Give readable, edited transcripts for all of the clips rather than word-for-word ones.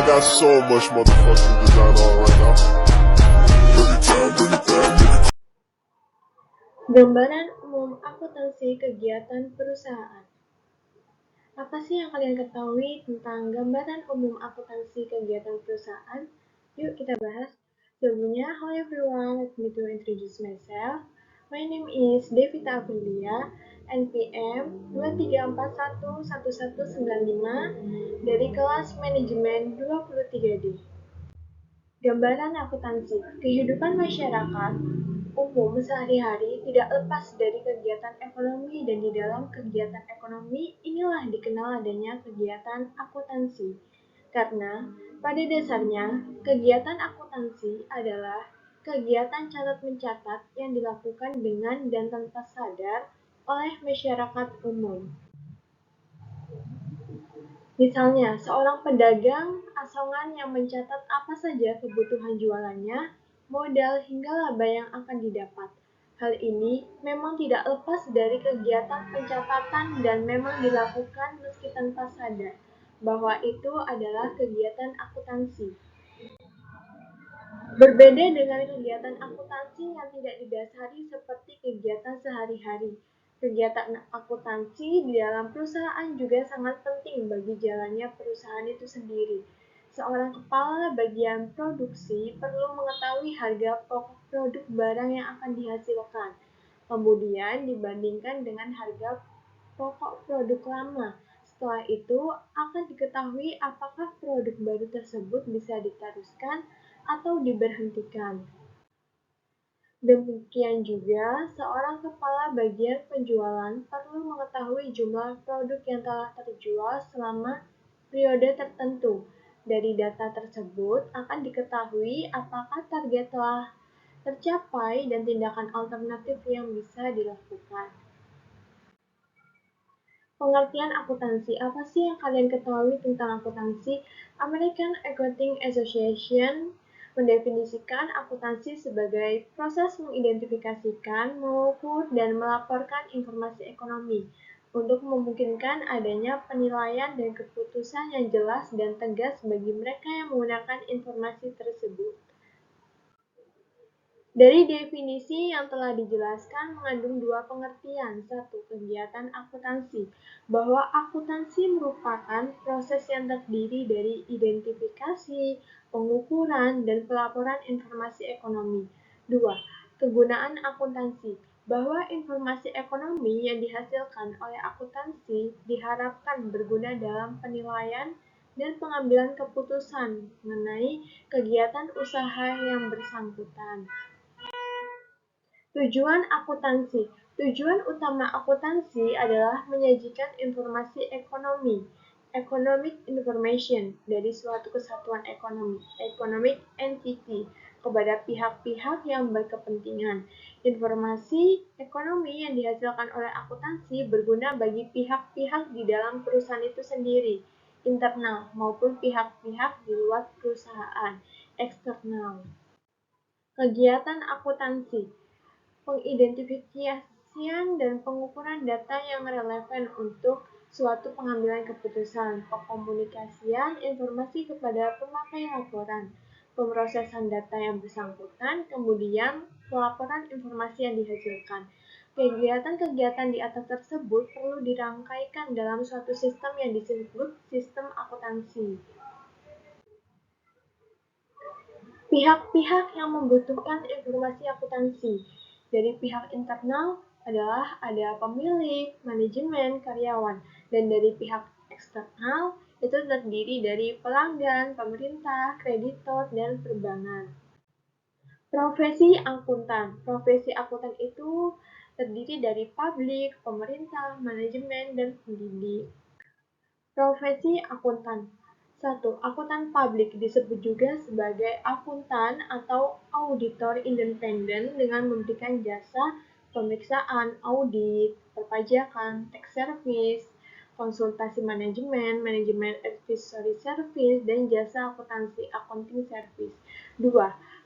got so much motherfucking design on right now. Bring it down, bring it down, nigga. Gambaran umum akuntansi kegiatan perusahaan. Apa sih yang kalian ketahui tentang gambaran umum akuntansi kegiatan perusahaan? Yuk kita bahas. Sebelumnya, hello everyone, let me to introduce myself. My name is Devita Aprilia, NPM 23411195 dari kelas manajemen 23D. Gambaran akuntansi, kehidupan masyarakat umum sehari-hari tidak lepas dari kegiatan ekonomi, dan di dalam kegiatan ekonomi inilah dikenal adanya kegiatan akuntansi. Karena pada dasarnya kegiatan akuntansi adalah kegiatan catat-mencatat yang dilakukan dengan dan tanpa sadar oleh masyarakat umum. Misalnya, seorang pedagang asongan yang mencatat apa saja kebutuhan jualannya, modal, hingga laba yang akan didapat. Hal ini memang tidak lepas dari kegiatan pencatatan dan memang dilakukan meski tanpa sadar bahwa itu adalah kegiatan akuntansi. Berbeda dengan kegiatan akuntansi yang tidak didasari seperti kegiatan sehari-hari. Kegiatan akuntansi di dalam perusahaan juga sangat penting bagi jalannya perusahaan itu sendiri. Seorang kepala bagian produksi perlu mengetahui harga pokok produk barang yang akan dihasilkan, kemudian dibandingkan dengan harga pokok produk lama. Setelah itu akan diketahui apakah produk baru tersebut bisa diteruskan atau diberhentikan. Demikian juga, seorang kepala bagian penjualan perlu mengetahui jumlah produk yang telah terjual selama periode tertentu. Dari data tersebut akan diketahui apakah target telah tercapai dan tindakan alternatif yang bisa dilakukan. Pengertian akuntansi, apa sih yang kalian ketahui tentang akuntansi? American Accounting Association mendefinisikan akuntansi sebagai proses mengidentifikasikan, mengukur, dan melaporkan informasi ekonomi untuk memungkinkan adanya penilaian dan keputusan yang jelas dan tegas bagi mereka yang menggunakan informasi tersebut. Dari definisi yang telah dijelaskan mengandung dua pengertian. Satu, kegiatan akuntansi, bahwa akuntansi merupakan proses yang terdiri dari identifikasi, pengukuran, dan pelaporan informasi ekonomi. Dua, kegunaan akuntansi, bahwa informasi ekonomi yang dihasilkan oleh akuntansi diharapkan berguna dalam penilaian dan pengambilan keputusan mengenai kegiatan usaha yang bersangkutan. Tujuan akuntansi. Tujuan utama akuntansi adalah menyajikan informasi ekonomi, economic information, dari suatu kesatuan ekonomi, economic entity, kepada pihak-pihak yang berkepentingan. Informasi ekonomi yang dihasilkan oleh akuntansi berguna bagi pihak-pihak di dalam perusahaan itu sendiri, internal maupun pihak-pihak di luar perusahaan, eksternal. Kegiatan akuntansi, pengidentifikasian dan pengukuran data yang relevan untuk suatu pengambilan keputusan, pengkomunikasian informasi kepada pemakai laporan, pemrosesan data yang bersangkutan, kemudian pelaporan informasi yang dihasilkan. Kegiatan-kegiatan di atas tersebut perlu dirangkaikan dalam suatu sistem yang disebut sistem akuntansi. Pihak-pihak yang membutuhkan informasi akuntansi. Dari pihak internal adalah ada pemilik, manajemen, karyawan, dan dari pihak eksternal itu terdiri dari pelanggan, pemerintah, kreditor, dan perbankan. Profesi akuntan. Profesi akuntan itu terdiri dari publik, pemerintah, manajemen, dan pendidik. Profesi akuntan. 1. Akuntan publik disebut juga sebagai akuntan atau auditor independen dengan memberikan jasa pemeriksaan, audit, perpajakan, tax service, konsultasi manajemen, manajemen advisory service, dan jasa akuntansi, accounting service. 2.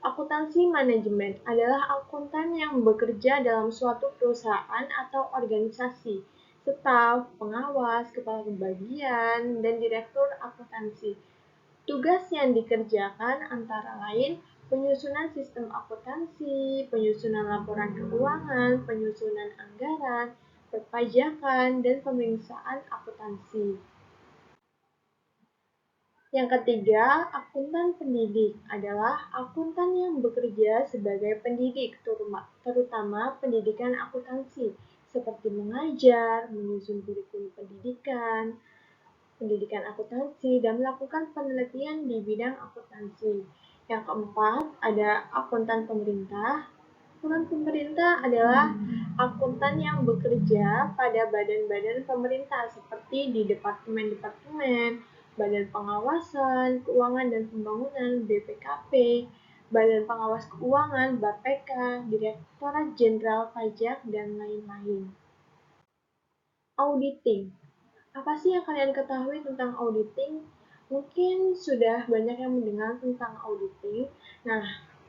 Akuntansi manajemen adalah akuntan yang bekerja dalam suatu perusahaan atau organisasi, staf, pengawas, kepala bagian, dan direktur akuntansi. Tugas yang dikerjakan antara lain penyusunan sistem akuntansi, penyusunan laporan keuangan, penyusunan anggaran, perpajakan, dan pemeriksaan akuntansi. Yang ketiga, akuntan pendidik adalah akuntan yang bekerja sebagai pendidik, terutama pendidikan akuntansi, seperti mengajar, menyusun kurikulum pendidikan akuntansi, dan melakukan penelitian di bidang akuntansi. Yang keempat, ada akuntan pemerintah. Akuntan pemerintah adalah akuntan yang bekerja pada badan-badan pemerintah seperti di departemen-departemen, Badan Pengawasan Keuangan dan Pembangunan (BPKP), Badan Pengawas Keuangan (BAPK), Direktorat Jenderal Pajak, dan lain-lain. Auditing. Apa sih yang kalian ketahui tentang auditing? Mungkin sudah banyak yang mendengar tentang auditing. Nah,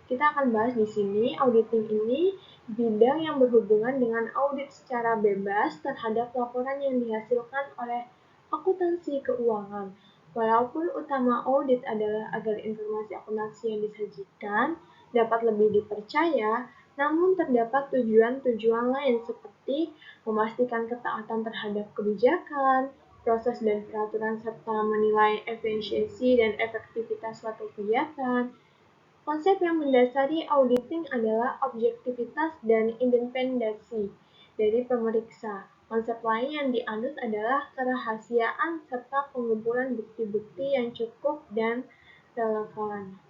kita akan bahas di sini. Auditing ini bidang yang berhubungan dengan audit secara bebas terhadap laporan yang dihasilkan oleh akuntansi keuangan. Walaupun utama audit adalah agar informasi akuntansi yang disajikan dapat lebih dipercaya, namun terdapat tujuan-tujuan lain seperti memastikan ketaatan terhadap kebijakan, proses dan peraturan, serta menilai efisiensi dan efektivitas suatu kegiatan. Konsep yang mendasari auditing adalah objektivitas dan independensi dari pemeriksa. Konsep lain yang dianut adalah kerahasiaan serta pengumpulan bukti-bukti yang cukup dan relevan.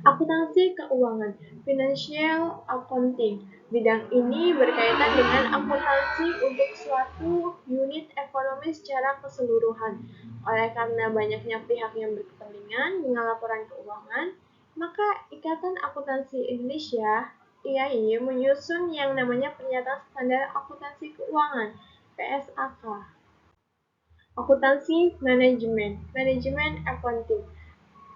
Akuntansi keuangan, financial accounting. Bidang ini berkaitan dengan akuntansi untuk suatu unit ekonomi secara keseluruhan. Oleh karena banyaknya pihak yang berkepentingan dengan laporan keuangan, maka Ikatan Akuntansi Indonesia (IAI) menyusun yang namanya Pernyataan Standar Akuntansi Keuangan (PSAK). Akuntansi manajemen, manajemen accounting.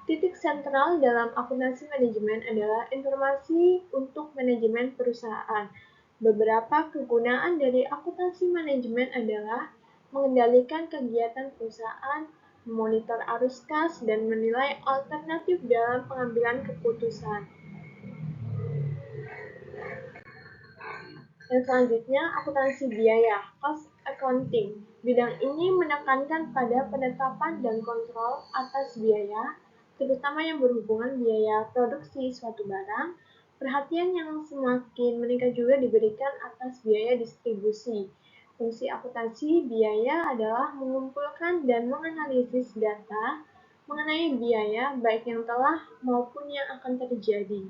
Titik sentral dalam akuntansi manajemen adalah informasi untuk manajemen perusahaan. Beberapa kegunaan dari akuntansi manajemen adalah mengendalikan kegiatan perusahaan, memonitor arus kas, dan menilai alternatif dalam pengambilan keputusan. Dan selanjutnya, akuntansi biaya, cost accounting. Bidang ini menekankan pada penetapan dan kontrol atas biaya, terutama yang berhubungan biaya produksi suatu barang. Perhatian yang semakin meningkat juga diberikan atas biaya distribusi. Fungsi akuntansi biaya adalah mengumpulkan dan menganalisis data mengenai biaya baik yang telah maupun yang akan terjadi.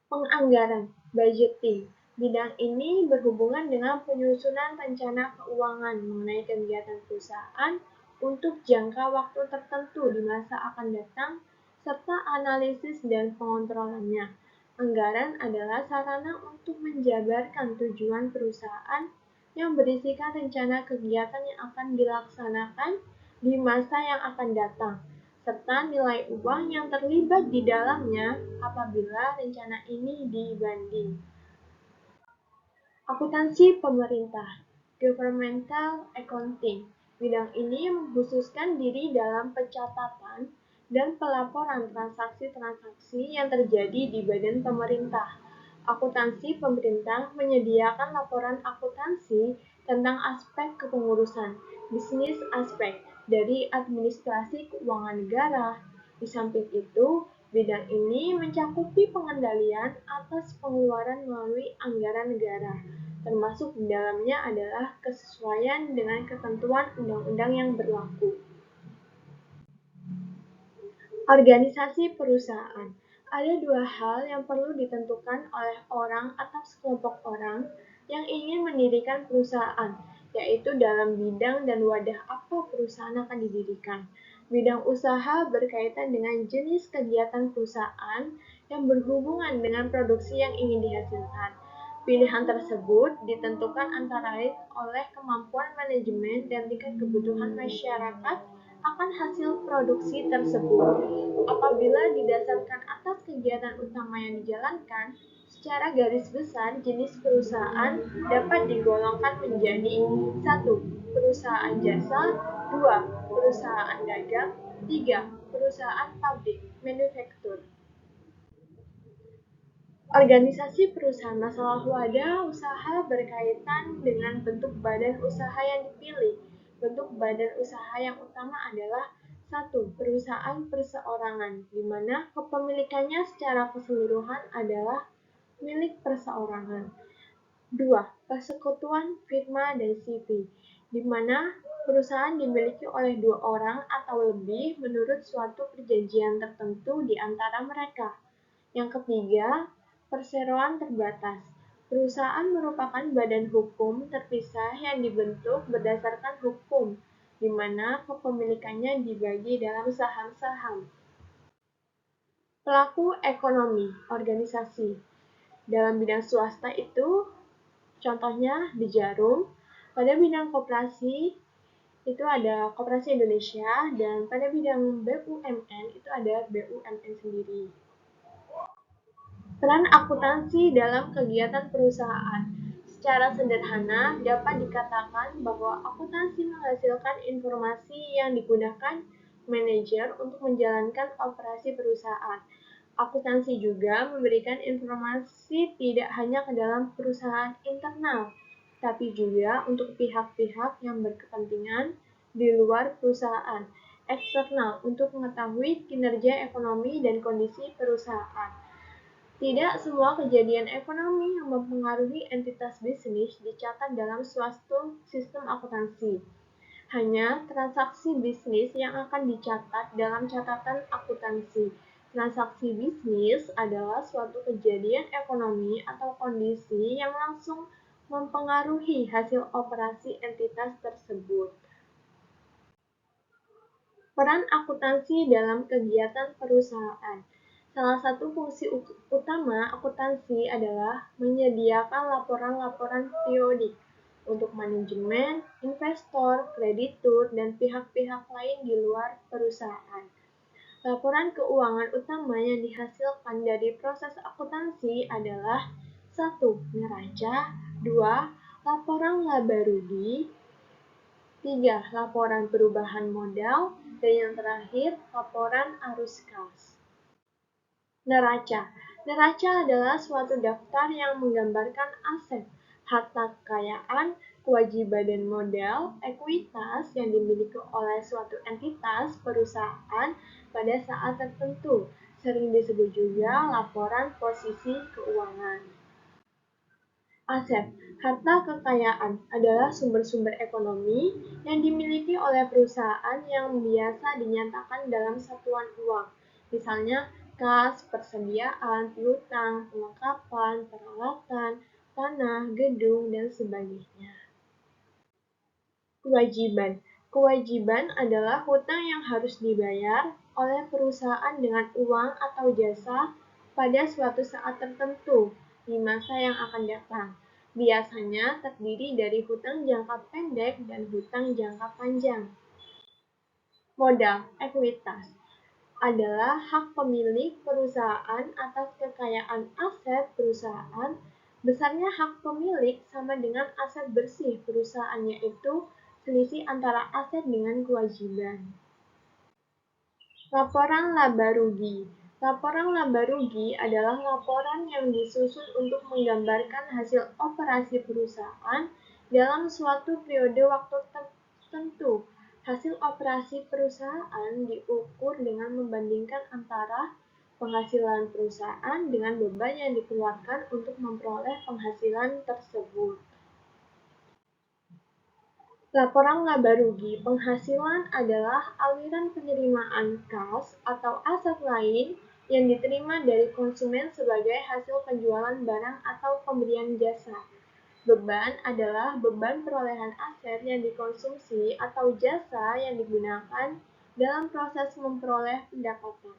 Penganggaran, budgeting. Bidang ini berhubungan dengan penyusunan rencana keuangan mengenai kegiatan perusahaan untuk jangka waktu tertentu di masa akan datang, serta analisis dan pengontrolannya. Anggaran adalah sarana untuk menjabarkan tujuan perusahaan yang berisikan rencana kegiatan yang akan dilaksanakan di masa yang akan datang, serta nilai uang yang terlibat di dalamnya apabila rencana ini dibanding. Akuntansi pemerintah, governmental accounting. Bidang ini mengkhususkan diri dalam pencatatan dan pelaporan transaksi-transaksi yang terjadi di badan pemerintah. Akuntansi pemerintah menyediakan laporan akuntansi tentang aspek kepengurusan, bisnis aspek, dari administrasi keuangan negara. Di samping itu, bidang ini mencakupi pengendalian atas pengeluaran melalui anggaran negara, termasuk di dalamnya adalah kesesuaian dengan ketentuan undang-undang yang berlaku. Organisasi perusahaan. Ada dua hal yang perlu ditentukan oleh orang atau sekelompok orang yang ingin mendirikan perusahaan, yaitu dalam bidang dan wadah apa perusahaan akan didirikan. Bidang usaha berkaitan dengan jenis kegiatan perusahaan yang berhubungan dengan produksi yang ingin dihasilkan. Pilihan tersebut ditentukan antara lain oleh kemampuan manajemen dan tingkat kebutuhan masyarakat akan hasil produksi tersebut. Apabila didasarkan atas kegiatan utama yang dijalankan, Secara garis besar, jenis perusahaan dapat digolongkan menjadi 1. Perusahaan jasa, 2. Perusahaan dagang, 3. Perusahaan pabrik, manufaktur. Organisasi perusahaan masalah wadah usaha berkaitan dengan bentuk badan usaha yang dipilih. Bentuk badan usaha yang utama adalah 1. Perusahaan perseorangan, di mana kepemilikannya secara keseluruhan adalah milik perseorangan. 2. Persekutuan firma dan CV, di mana perusahaan dimiliki oleh 2 orang atau lebih menurut suatu perjanjian tertentu di antara mereka. Yang ketiga, perseroan terbatas. Perusahaan merupakan badan hukum terpisah yang dibentuk berdasarkan hukum, di mana kepemilikannya dibagi dalam saham-saham. Pelaku ekonomi, organisasi. Dalam bidang swasta itu, contohnya di Jarum. Pada bidang koperasi, itu ada Koperasi Indonesia, dan pada bidang BUMN itu ada BUMN sendiri. Peran akuntansi dalam kegiatan perusahaan. Secara sederhana, dapat dikatakan bahwa akuntansi menghasilkan informasi yang digunakan manajer untuk menjalankan operasi perusahaan. Akuntansi juga memberikan informasi tidak hanya ke dalam perusahaan internal, tapi juga untuk pihak-pihak yang berkepentingan di luar perusahaan, eksternal untuk mengetahui kinerja ekonomi dan kondisi perusahaan. Tidak semua kejadian ekonomi yang mempengaruhi entitas bisnis dicatat dalam suatu sistem akuntansi. Hanya transaksi bisnis yang akan dicatat dalam catatan akuntansi. Transaksi bisnis adalah suatu kejadian ekonomi atau kondisi yang langsung mempengaruhi hasil operasi entitas tersebut. Peran akuntansi dalam kegiatan perusahaan. Salah satu fungsi utama akuntansi adalah menyediakan laporan-laporan periodik untuk manajemen, investor, kreditur, dan pihak-pihak lain di luar perusahaan. Laporan keuangan utama yang dihasilkan dari proses akuntansi adalah 1. Neraca, 2. Laporan laba rugi, 3. Laporan perubahan modal, dan yang terakhir, laporan arus kas. Neraca. Neraca adalah suatu daftar yang menggambarkan aset, harta kekayaan, kewajiban dan modal, ekuitas yang dimiliki oleh suatu entitas perusahaan pada saat tertentu. Sering disebut juga laporan posisi keuangan. Aset, harta kekayaan adalah sumber-sumber ekonomi yang dimiliki oleh perusahaan yang biasa dinyatakan dalam satuan uang. Misalnya, kas, persediaan, piutang, perlengkapan, peralatan, tanah, gedung, dan sebagainya. Kewajiban. Kewajiban adalah hutang yang harus dibayar oleh perusahaan dengan uang atau jasa pada suatu saat tertentu di masa yang akan datang. Biasanya terdiri dari hutang jangka pendek dan hutang jangka panjang. Modal, ekuitas, adalah hak pemilik perusahaan atas kekayaan aset perusahaan. Besarnya hak pemilik sama dengan aset bersih perusahaan, yaitu selisih antara aset dengan kewajiban. Laporan laba rugi. Laporan laba rugi adalah laporan yang disusun untuk menggambarkan hasil operasi perusahaan dalam suatu periode waktu tertentu. Hasil operasi perusahaan diukur dengan membandingkan antara penghasilan perusahaan dengan beban yang dikeluarkan untuk memperoleh penghasilan tersebut. Laporan laba rugi. Penghasilan adalah aliran penerimaan kas atau aset lain yang diterima dari konsumen sebagai hasil penjualan barang atau pemberian jasa. Beban adalah beban perolehan aset yang dikonsumsi atau jasa yang digunakan dalam proses memperoleh pendapatan.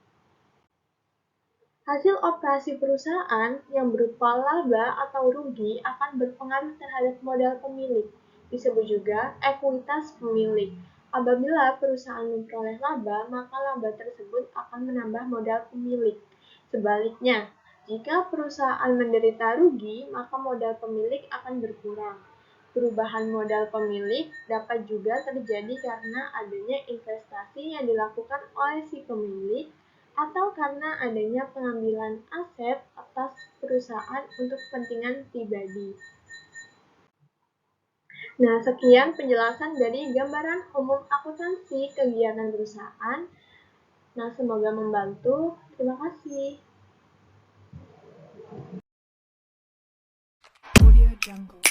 Hasil operasi perusahaan yang berupa laba atau rugi akan berpengaruh terhadap modal pemilik, disebut juga ekuitas pemilik. Apabila perusahaan memperoleh laba, maka laba tersebut akan menambah modal pemilik. Sebaliknya, Jika perusahaan menderita rugi, maka modal pemilik akan berkurang. Perubahan modal pemilik dapat juga terjadi karena adanya investasi yang dilakukan oleh si pemilik atau karena adanya pengambilan aset atas perusahaan untuk kepentingan pribadi. Nah, sekian penjelasan dari gambaran umum akuntansi kegiatan perusahaan. Nah, semoga membantu. Terima kasih. Audio Jungle.